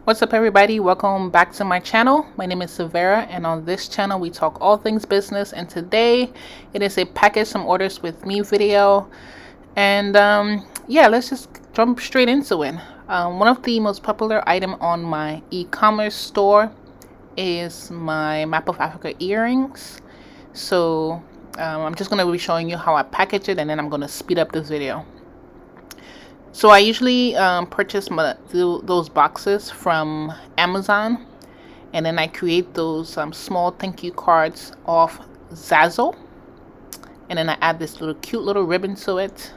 What's up, everybody? Welcome back to my channel. My name is Xaviera, and on this channel we talk all things business, and today it is a package some orders with me video. And yeah, let's just jump straight into it. One of the most popular item on my e-commerce store is my Map of Africa earrings. So I'm just going to be showing you how I package it, and then I'm going to speed up this video. So I usually purchase those boxes from Amazon, and then I create those small thank you cards off Zazzle, and then I add this cute little ribbon to it,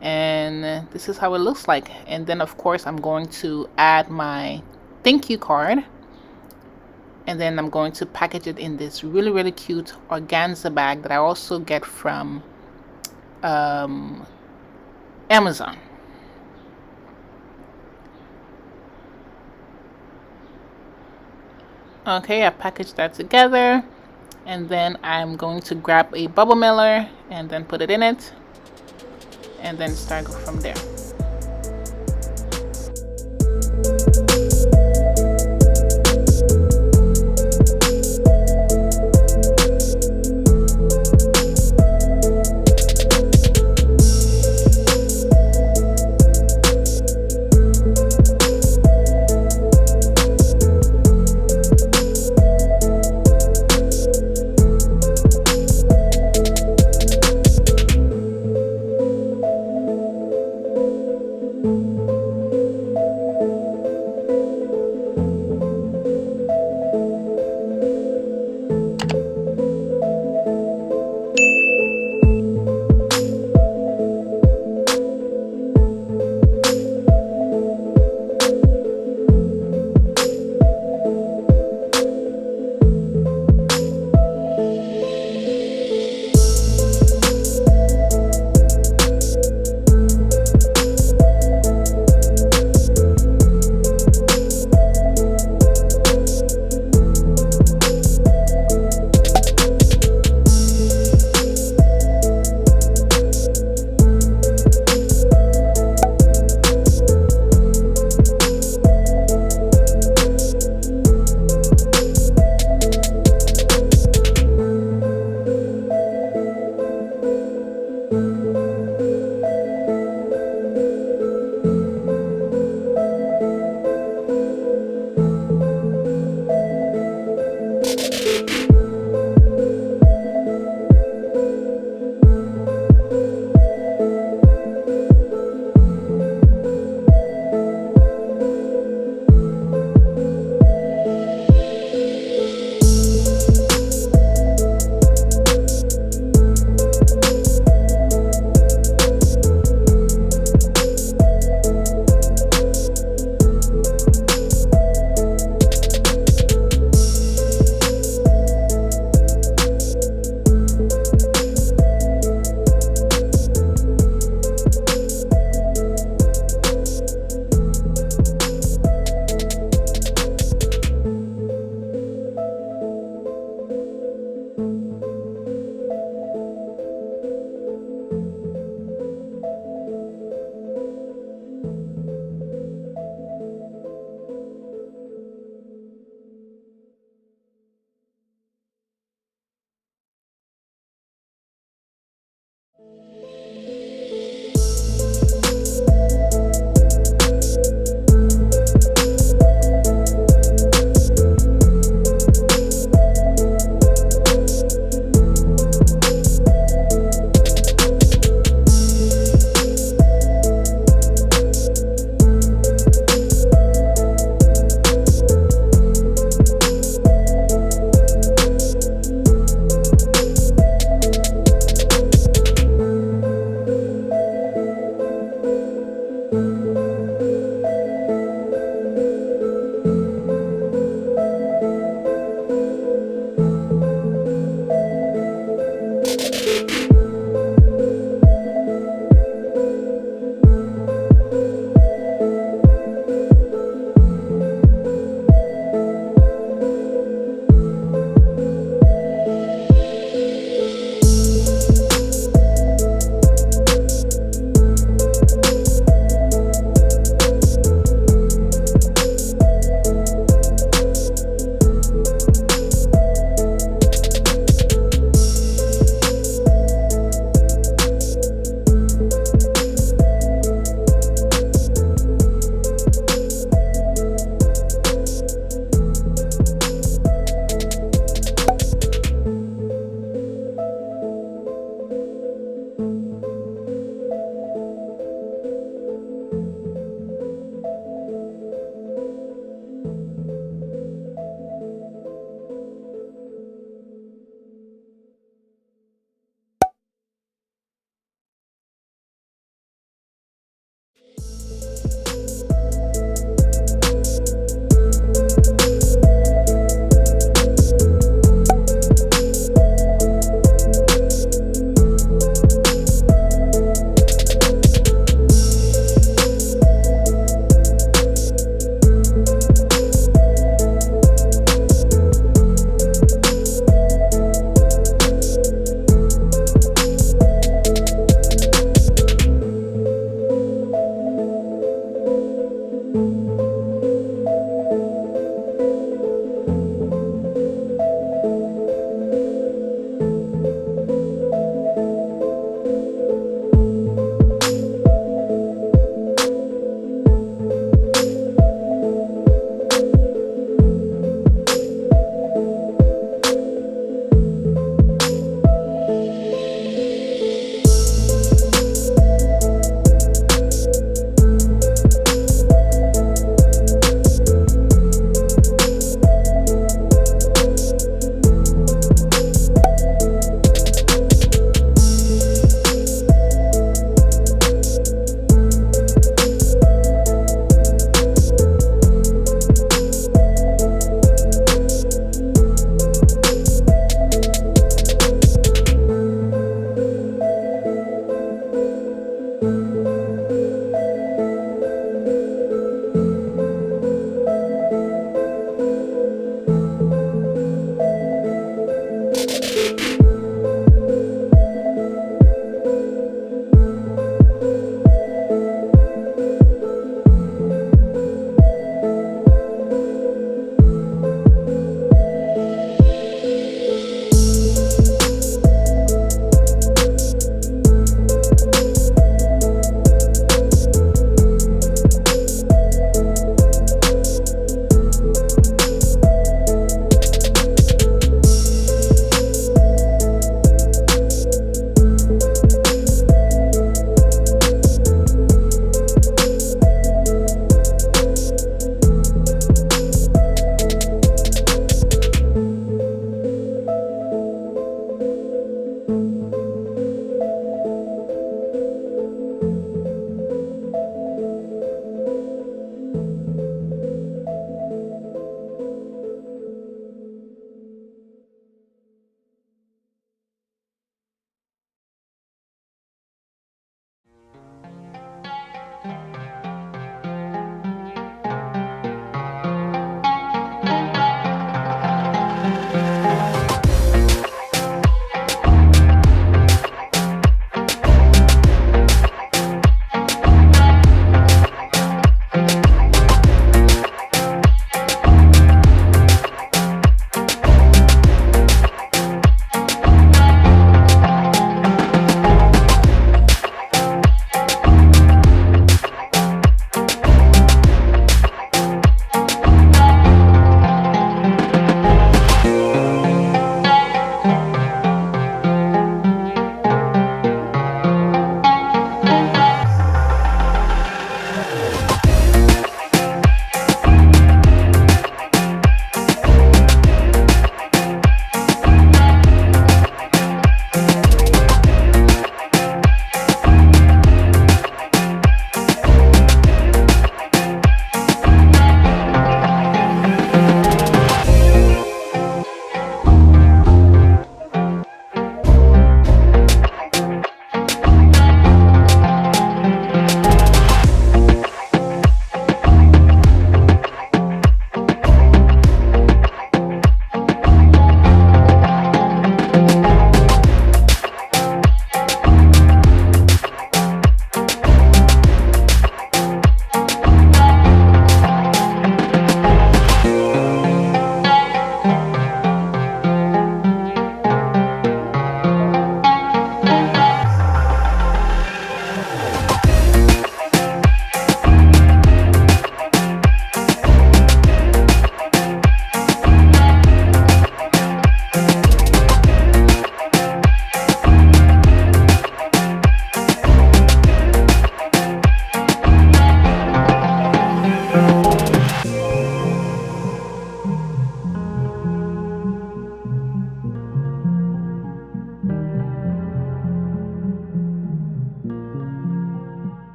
and this is how it looks like. And then of course I'm going to add my thank you card, and then I'm going to package it in this really cute organza bag that I also get from Amazon. Okay, I packaged that together, and then I'm going to grab a bubble mailer and then put it in it, and then start from there.